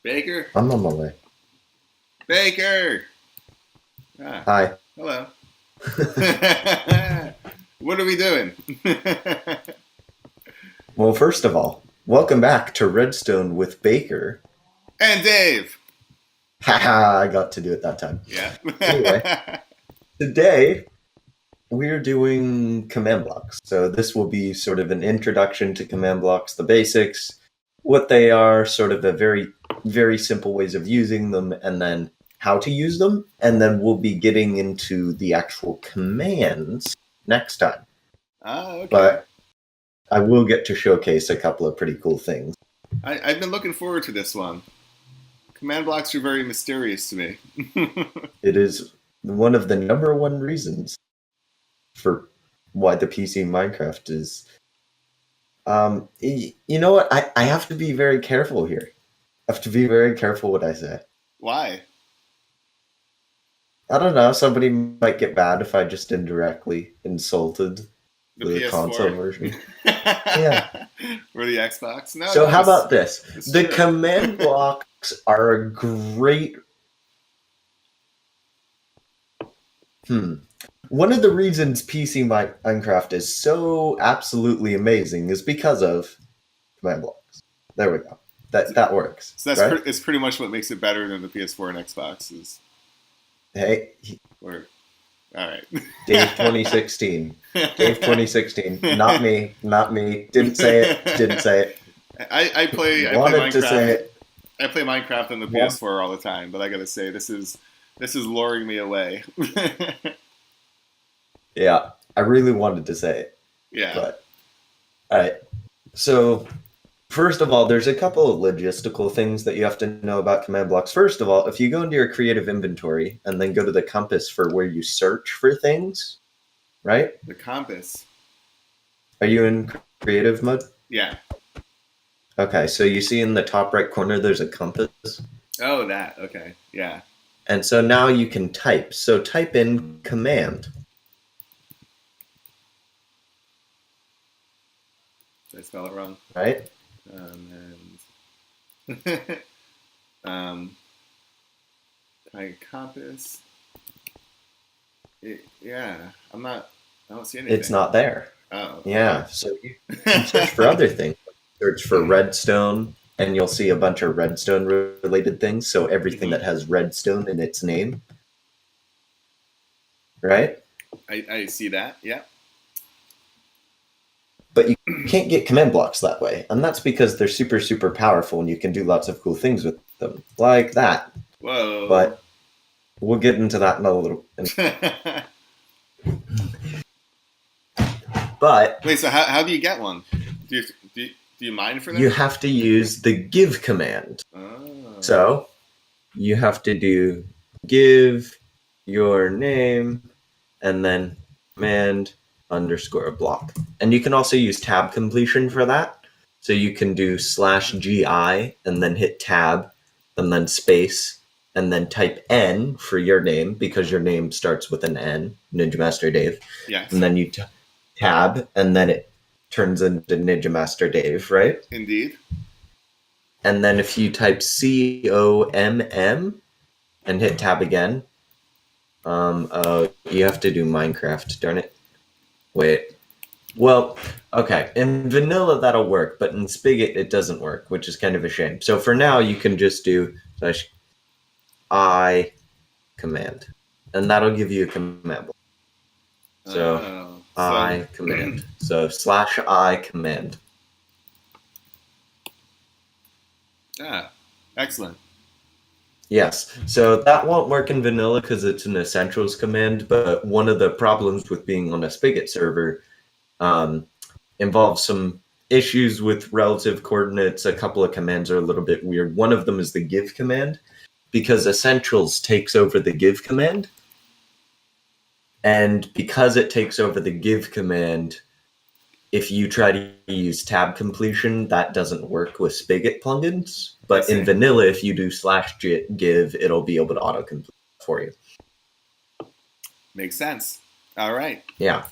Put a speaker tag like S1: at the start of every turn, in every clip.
S1: Baker?
S2: I'm on my way.
S1: Baker! Ah,
S2: Hi.
S1: hello. What are we doing?
S2: Well, first of all, welcome back to Redstone with Baker.
S1: And Dave!
S2: Haha, I got to do it that time.
S1: Yeah.
S2: Anyway, today we're doing command blocks. So this will be sort of an introduction to command blocks, the basics, what they are, sort of a very, very simple ways of using them, and then how to use them. And then we'll be getting into the actual commands next time.
S1: Okay.
S2: But I will get to showcase a couple of pretty cool things.
S1: I've been looking forward to this one. Command blocks are very mysterious to me.
S2: It is one of the number one reasons for why the PC Minecraft is. You know what? I have to be very careful here. I have to be very careful what I say.
S1: Why?
S2: I don't know. Somebody might get mad if I just indirectly insulted
S1: The
S2: the console
S1: PS4?
S2: version. Yeah.
S1: Or the Xbox? No,
S2: So
S1: no,
S2: how about this?
S1: it's
S2: The
S1: true.
S2: command blocks are a great. One of the reasons PC Minecraft is so absolutely amazing is because of command blocks. There we go. That works,
S1: So that's
S2: right?
S1: it's pretty much what makes it better than the PS4 and Xbox is.
S2: Hey,
S1: Or, all right.
S2: Dave 2016. Dave 2016. Not me. Not me. Didn't say it. Didn't say it.
S1: I play
S2: Wanted to
S1: Minecraft.
S2: say it.
S1: I play Minecraft on the
S2: One,
S1: PS4 all the time, but I gotta say this is luring me away.
S2: yeah, I really wanted to say it,
S1: Yeah.
S2: but all right. So first of all, there's a couple of logistical things that you have to know about command blocks. First of all, if you go into your creative inventory and then go to the compass for where you search for things, right?
S1: The compass.
S2: Are you in creative mode?
S1: Yeah.
S2: Okay, so you see in the top right corner there's a compass.
S1: Oh, that. Okay. Yeah.
S2: And so now you can type. So type in command,
S1: Did I spell it wrong?
S2: right?
S1: And um, compass. Yeah. I'm not. I don't see anything.
S2: It's not there.
S1: Oh.
S2: Yeah, so you can search for other things. Search for redstone, and you'll see a bunch of redstone related things. So everything that has redstone in its name, right?
S1: I see that. Yeah.
S2: But you can't get command blocks that way. And that's because they're super, super powerful and you can do lots of cool things with them, like that.
S1: Whoa.
S2: But we'll get into that in a little. But
S1: Wait. So how do you get one? Do you mine for them?
S2: you have to use the give command.
S1: Oh.
S2: So you have to do give your name and then command underscore block. And you can also use tab completion for that. So you can do /GI and then hit tab and then space and then type N for your name because your name starts with an N, Ninja Master Dave.
S1: Yes.
S2: And then you tab and then it turns into Ninja Master Dave, right?
S1: Indeed.
S2: And then if you type COMM and hit tab again, you have to do Minecraft, darn it. Wait. Well, okay. In vanilla, that'll work, but in Spigot, it doesn't work, which is kind of a shame. So for now, you can just do /I command, and that'll give you a command block. So I command. So /I command.
S1: Ah, excellent.
S2: Yes, so that won't work in vanilla because it's an essentials command, but one of the problems with being on a Spigot server involves some issues with relative coordinates. A couple of commands are a little bit weird. One of them is the give command, because essentials takes over the give command. And because it takes over the give command, if you try to use tab completion, that doesn't work with Spigot plugins. But in vanilla, if you do /give, it'll be able to autocomplete for you.
S1: Makes sense. All right.
S2: Yeah.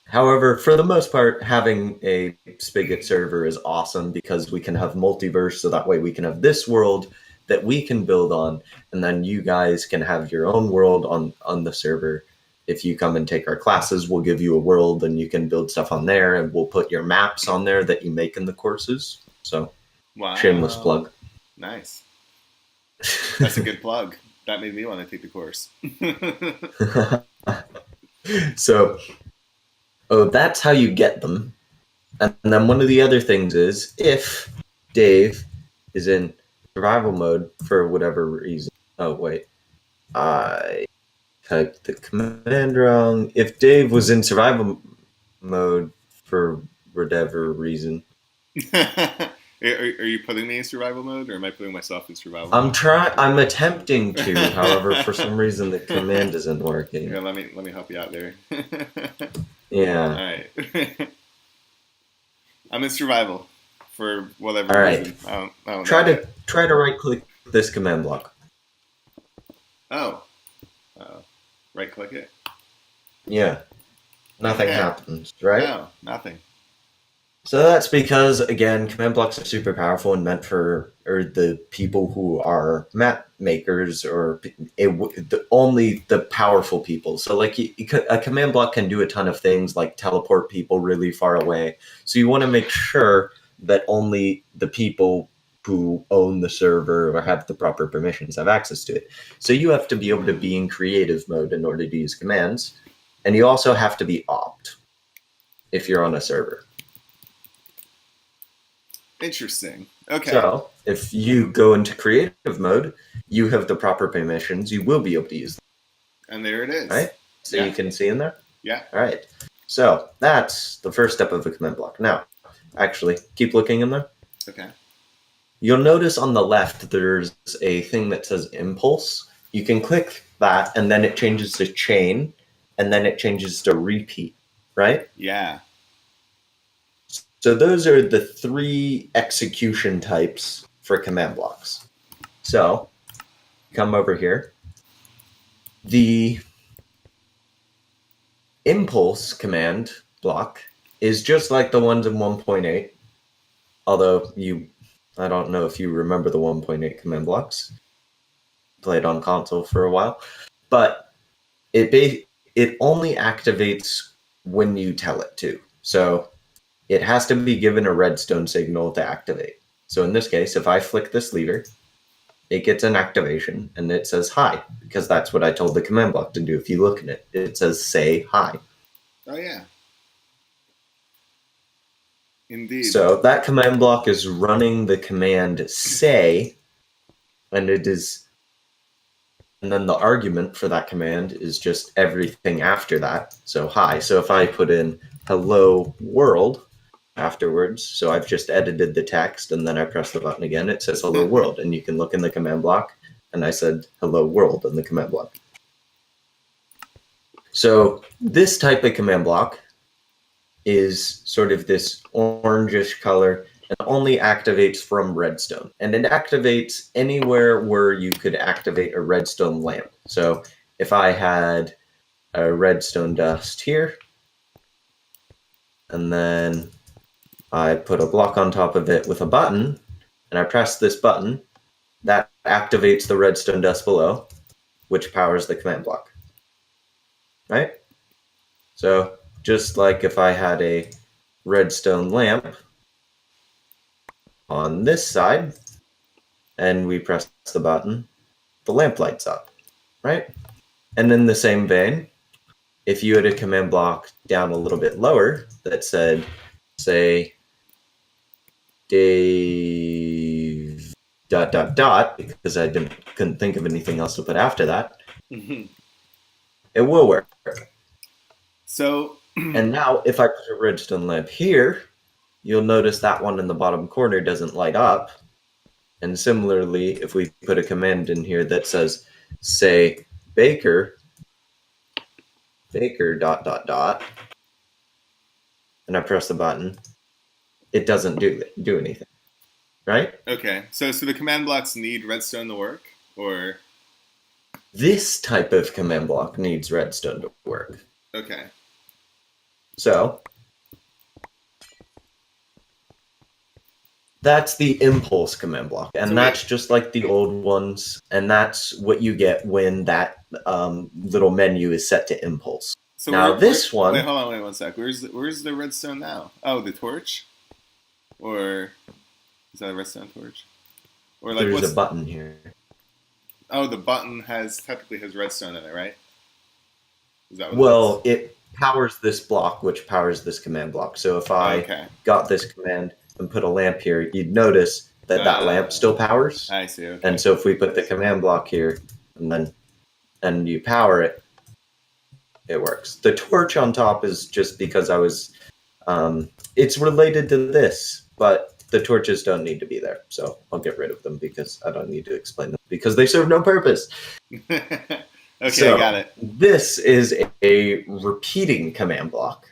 S2: However, for the most part, having a Spigot server is awesome because we can have multiverse, so that way we can have this world, that we can build on, and then you guys can have your own world on the server. If you come and take our classes, we'll give you a world and you can build stuff on there, and we'll put your maps on there that you make in the courses. So, shameless
S1: Wow.
S2: plug.
S1: Nice. That's a good plug. That made me want to take the course.
S2: So, that's how you get them. And then one of the other things is if Dave is in survival mode for whatever reason. Oh, wait. I typed the command wrong. If Dave was in survival mode for whatever reason.
S1: Are you putting me in survival mode, or am I putting myself in survival mode?
S2: I'm attempting to. However, for some reason the command isn't working.
S1: Yeah, let me help you out there.
S2: Yeah.
S1: All right. I'm in survival for whatever
S2: All right.
S1: reason. I don't
S2: Try
S1: know.
S2: to right click this command block.
S1: Oh. Right click it.
S2: Yeah. Nothing
S1: Okay.
S2: happens, right?
S1: No, nothing.
S2: So that's because, again, command blocks are super powerful and meant for the people who are map makers or only the powerful people. So, like, a command block can do a ton of things, like teleport people really far away. So you want to make sure that only the people who own the server or have the proper permissions have access to it. So you have to be able to be in creative mode in order to use commands. And you also have to be opt if you're on a server.
S1: Interesting. Okay.
S2: So, if you go into creative mode, you have the proper permissions, you will be able to use them.
S1: And there it is.
S2: Right? So
S1: Yeah.
S2: you can see in there?
S1: Yeah.
S2: All right. So, that's the first step of a command block. Now, actually, keep looking in there.
S1: Okay.
S2: You'll notice on the left there's a thing that says impulse. You can click that, and then it changes to chain, and then it changes to repeat, right?
S1: Yeah.
S2: So those are the 3 execution types for command blocks. So, come over here. The impulse command block is just like the ones in 1.8, although I don't know if you remember the 1.8 command blocks. Played on console for a while, but it only activates when you tell it to. So it has to be given a redstone signal to activate. So in this case, if I flick this lever, it gets an activation and it says hi, because that's what I told the command block to do. If you look at it, it says say hi.
S1: Oh, yeah. Indeed.
S2: So that command block is running the command say, and then the argument for that command is just everything after that. So hi. So if I put in hello world afterwards, so I've just edited the text and then I press the button again, it says hello world, and you can look in the command block, and I said hello world in the command block. So this type of command block is sort of this orangish color and only activates from redstone. And it activates anywhere where you could activate a redstone lamp. So if I had a redstone dust here, and then I put a block on top of it with a button, and I press this button, that activates the redstone dust below, which powers the command block. Right? So just like if I had a redstone lamp on this side, and we press the button, the lamp lights up, right? And in the same vein, if you had a command block down a little bit lower that said, say, Dave ... because I couldn't think of anything else to put after that, it will work.
S1: So,
S2: and now if I put a redstone lamp here, you'll notice that one in the bottom corner doesn't light up. And similarly, if we put a command in here that says, say, Baker ... and I press the button, it doesn't do anything, right?
S1: Okay, so the command blocks need redstone to work, or
S2: this type of command block needs redstone to work.
S1: Okay.
S2: So That's the impulse command block, and
S1: So
S2: that's
S1: wait.
S2: just like the old ones, and that's what you get when that little menu is set to impulse.
S1: So
S2: Now this
S1: wait,
S2: one,
S1: hold on, wait one sec. Where's the redstone now? Oh, the torch, or is that a redstone torch? Or like
S2: there's a
S1: what's?
S2: button here.
S1: Oh, the button has technically has redstone in it, right? Is that what it is?
S2: Well, it powers this block, which powers this command block. So if I
S1: Okay.
S2: got this command and put a lamp here, you'd notice that that lamp still powers.
S1: I see.
S2: And
S1: Okay.
S2: so if we put the command block here and you power it, it works. The torch on top is just because I was. It's related to this, but the torches don't need to be there. So I'll get rid of them because I don't need to explain them because they serve no purpose.
S1: Okay,
S2: So
S1: I got it.
S2: this is a repeating command block.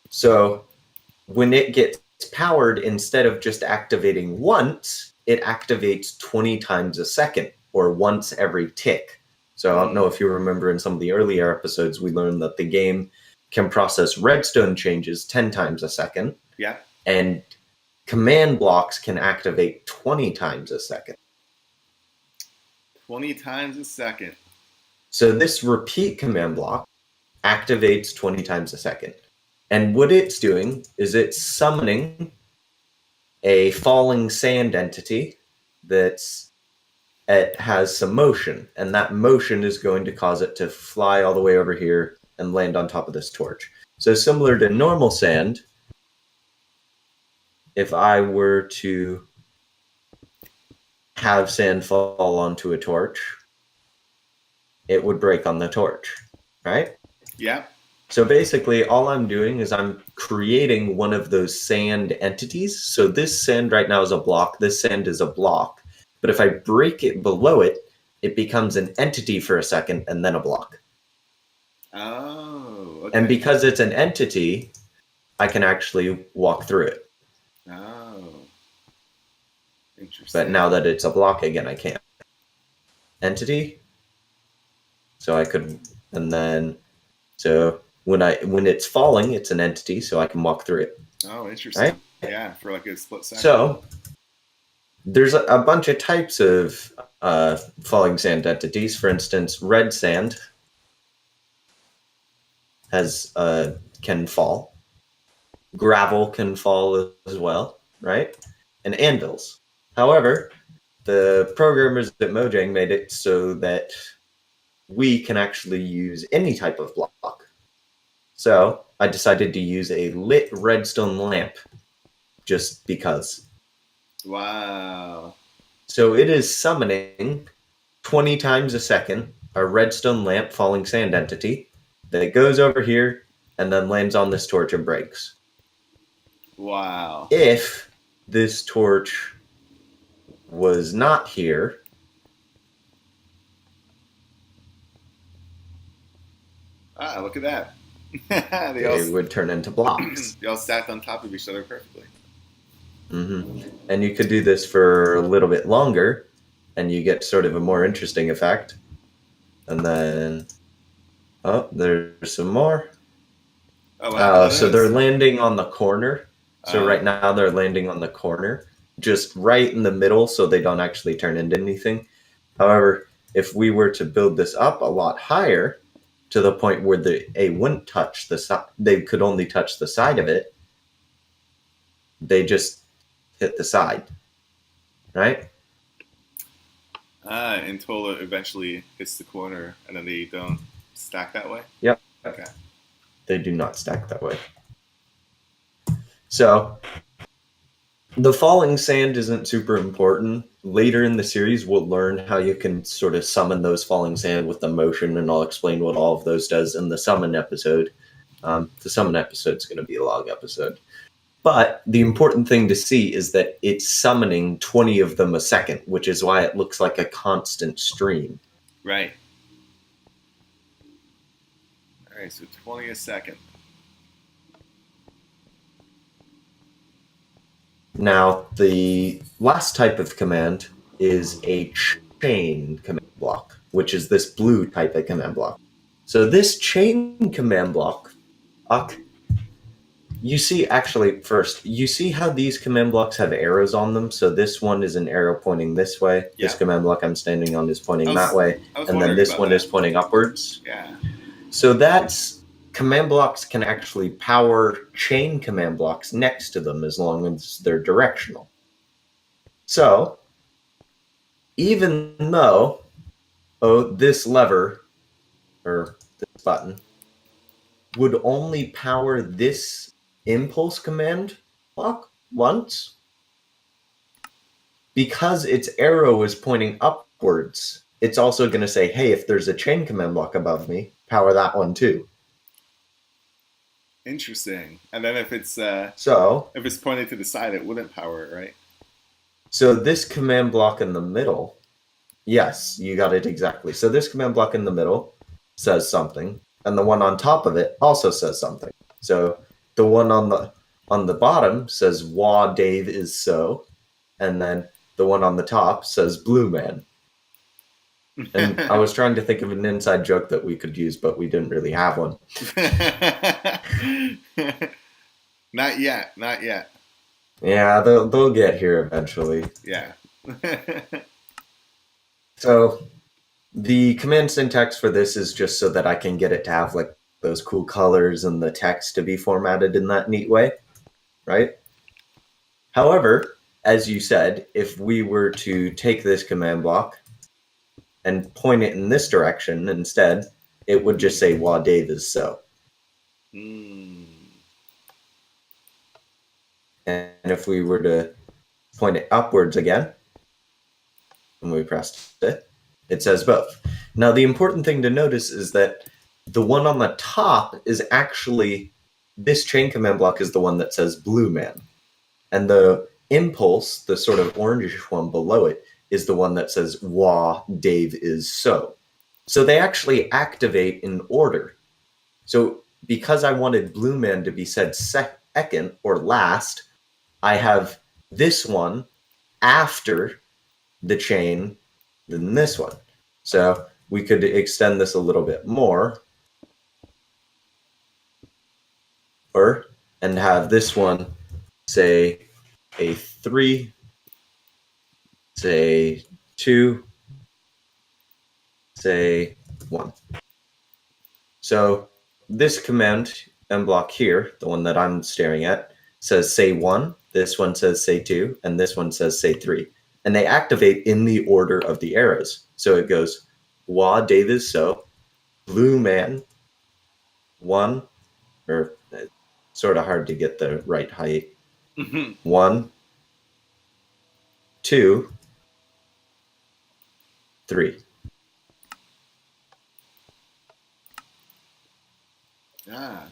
S2: So when it gets powered, instead of just activating once, it activates 20 times a second or once every tick. So I don't know if you remember in some of the earlier episodes, we learned that the game can process redstone changes 10 times a second.
S1: Yeah.
S2: And command blocks can activate 20 times a second.
S1: 20 times a second.
S2: So this repeat command block activates 20 times a second. And what it's doing is it's summoning a falling sand entity it has some motion, and that motion is going to cause it to fly all the way over here and land on top of this torch. So similar to normal sand, if I were to have sand fall onto a torch, it would break on the torch, right?
S1: Yeah.
S2: So basically, all I'm doing is I'm creating one of those sand entities. So this sand right now is a block. This sand is a block. But if I break it below it, it becomes an entity for a second and then a block.
S1: Oh, okay.
S2: And because it's an entity, I can actually walk through it.
S1: Oh, interesting.
S2: But now that it's a block again, I can't. Entity. So I could, and then, so when it's falling, it's an entity, so I can walk through it.
S1: Oh, interesting.
S2: Right?
S1: Yeah, for like a split second.
S2: So there's a bunch of types of falling sand entities. For instance, red sand can fall. Gravel can fall as well, right? And anvils. However, the programmers at Mojang made it so that we can actually use any type of block. So I decided to use a lit redstone lamp just because.
S1: Wow.
S2: So it is summoning 20 times a second a redstone lamp falling sand entity that goes over here and then lands on this torch and breaks.
S1: Wow.
S2: If this torch was not here,
S1: Ah, look at that.
S2: they would turn into blocks.
S1: They all stacked on top of each other perfectly.
S2: Mm-hmm. And you could do this for a little bit longer, and you get sort of a more interesting effect. And then, oh, there's some more.
S1: Oh, wow.
S2: So they're landing on the corner. So right now they're landing on the corner, just right in the middle, so they don't actually turn into anything. However, if we were to build this up a lot higher, to the point where they wouldn't touch the side, they could only touch the side of it, they just hit the side, right?
S1: Until it eventually hits the corner, and then they don't stack that way?
S2: Yep.
S1: Okay.
S2: They do not stack that way. So the falling sand isn't super important. Later in the series, we'll learn how you can sort of summon those falling sand with the motion, and I'll explain what all of those does in the summon episode. The summon episode is going to be a long episode. But the important thing to see is that it's summoning 20 of them a second, which is why it looks like a constant stream.
S1: Right. All right, so 20 a second.
S2: Now, the last type of command is a chain command block, which is this blue type of command block. So this chain command block You see, actually, first, you see how these command blocks have arrows on them? So this one is an arrow pointing this way.
S1: Yeah.
S2: This command block I'm standing on is pointing that way.
S1: I was
S2: And then
S1: wondering
S2: this
S1: about
S2: one
S1: that.
S2: is pointing upwards.
S1: Yeah.
S2: So that's command blocks can actually power chain command blocks next to them as long as they're directional. So even though this lever or this button would only power this impulse command block once, because its arrow is pointing upwards, it's also going to say, hey, if there's a chain command block above me, power that one too.
S1: Interesting. And then if it's pointed to the side, it wouldn't power it, right?
S2: So this command block in the middle, yes, you got it exactly. So this command block in the middle says something, and the one on top of it also says something. So the one on the bottom says "Wah, Dave is so," and then the one on the top says "Blue Man." And I was trying to think of an inside joke that we could use, but we didn't really have one.
S1: Not yet. Not yet.
S2: Yeah, they'll get here eventually.
S1: Yeah.
S2: So the command syntax for this is just so that I can get it to have like those cool colors and the text to be formatted in that neat way, right? However, as you said, if we were to take this command block and point it in this direction instead, it would just say "Wah, Dave is so."
S1: Mm.
S2: And if we were to point it upwards again, and we pressed it, it says both. Now, the important thing to notice is that the one on the top is actually, this chain command block is the one that says "Blue Man." And the impulse, the sort of orangish one below it, is the one that says "Wah, Dave is so." So they actually activate in order. So because I wanted Blue Man to be said second or last, I have this one after the chain than this one. So we could extend this a little bit more, and have this one say a 3, say 2, say 1. So this command and block here, the one that I'm staring at, says say 1, this one says say 2, and this one says say 3. And they activate in the order of the arrows. So it goes "Wah, Dave is so," "Blue Man," 1, or sort of hard to get the right height. 1, 2, 3.
S1: Ah.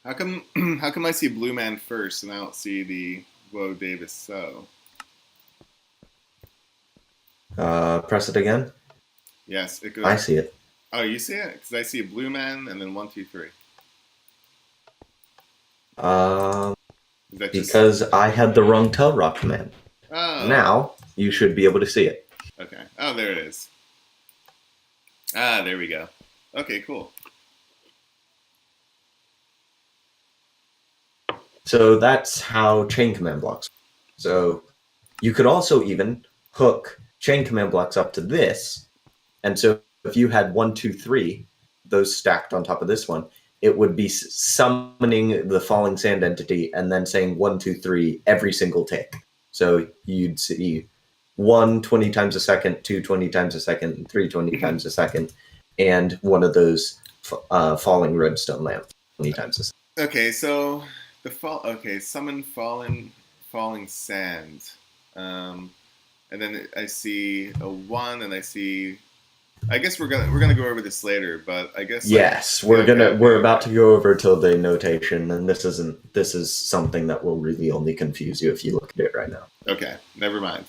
S1: How come how come I see Blue Man first and I don't see the Whoa Davis so?
S2: Press it again.
S1: Yes, it goes.
S2: I see it.
S1: Oh, you see it? Because I see a Blue Man and then 1, 2, 3. Is that just...
S2: Because I had the wrong Tell Rock command.
S1: Oh.
S2: Now you should be able to see it.
S1: Okay. Oh, there it is. Ah, there we go. Okay, cool.
S2: So that's how chain command blocks. So you could also even hook chain command blocks up to this. And so if you had 1, 2, 3, those stacked on top of this one, it would be summoning the falling sand entity and then saying 1, 2, 3 every single tick. So you'd see 1 20 times a second, 2 20 times a second, 3 20 times a second, and one of those falling redstone lamps 20 times a second.
S1: Okay, so summon falling sand, and then I see a 1, and I see. I guess we're gonna go over this later, but I guess
S2: yes, we're about to go over tilde notation, and this is something that will really only confuse you if you look at it right now.
S1: Okay, never mind.